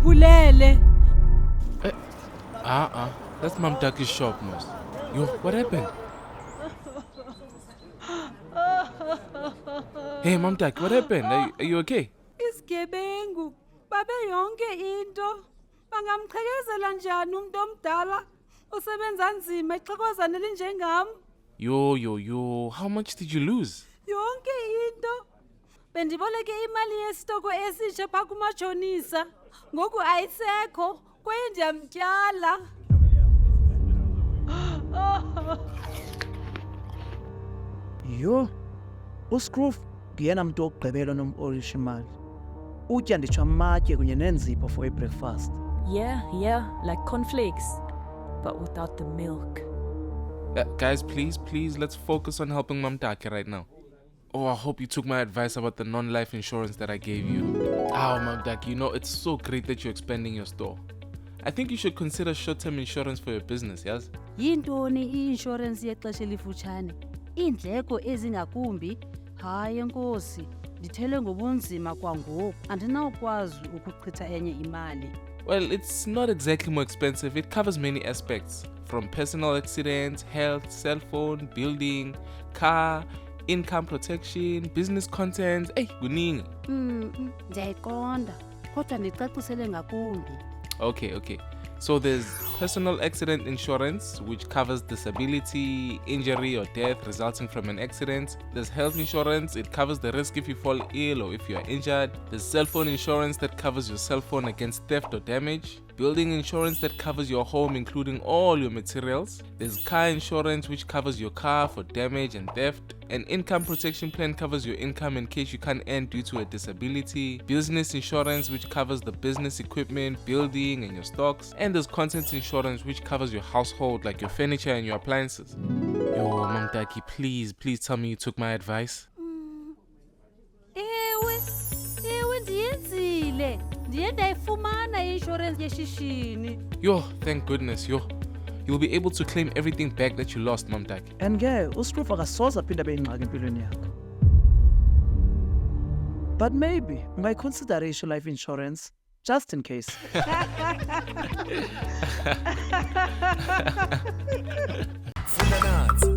ukhulele. That's Mom Ducky's shop, Mos. Yo, what happened? Hey, Mom Ducky, what happened? Are you okay? Isigebengu babe yonke into. Bangamqhekezela njani umuntu omdala osebenza nzima exhokozana linjengami? Yo, how much did you lose? Yonke into. Bendiboleke imali yesitoko esitsha phaa kumatshonisa. Ngoku ayisekho kwaye ndiyamtyala. Yo, uScroof nguyena mntu wokugqibela onompolisha imali. Utya nditsho amatye kunye nenzipho for breakfast. Yeah, like cornflakes, but without the milk. Guys, please, let's focus on helping Mom Ducky right now. Oh, I hope you took my advice about the non-life insurance that I gave you. Mom Ducky, it's so great that you're expanding your store. I think you should consider short-term insurance for your business, yes? Yintoni i-insurance yexesha elifutshane? Iindleko ezingakumbi? Hayi enkosi, ndithele ngobunzima kwangoku. Andinawukwazi ukuchitha enye imali. Well, it's not exactly more expensive. It covers many aspects, from personal accidents, health, cell phone, building, car, income protection, business content. Hey, kuningi. Ndiyayiqonda, kodwa ndicacisele ngakumbi. Okay. So there's personal accident insurance, which covers disability, injury, or death resulting from an accident. There's health insurance. It covers the risk if you fall ill or if you are injured. There's cell phone insurance that covers your cell phone against theft or damage. Building insurance that covers your home, including all your materials. There's car insurance, which covers your car for damage and theft. An income protection plan covers your income in case you can't earn due to a disability. Business insurance, which covers the business equipment, building, and your stocks. And there's contents insurance, which covers your household, like your furniture and your appliances. Yo, Mom Ducky, please tell me you took my advice. Ewe ndiyenzile. Ndiye ndayifumana i-insurance yeshishini. Yo, thank goodness, yo. You'll be able to claim everything back that you lost, Mom Ducky. And ke uScroof akasoze aphinde abe yingxaki empilweni yakho. But maybe ungayiconsider life insurance just in case. Funa nazi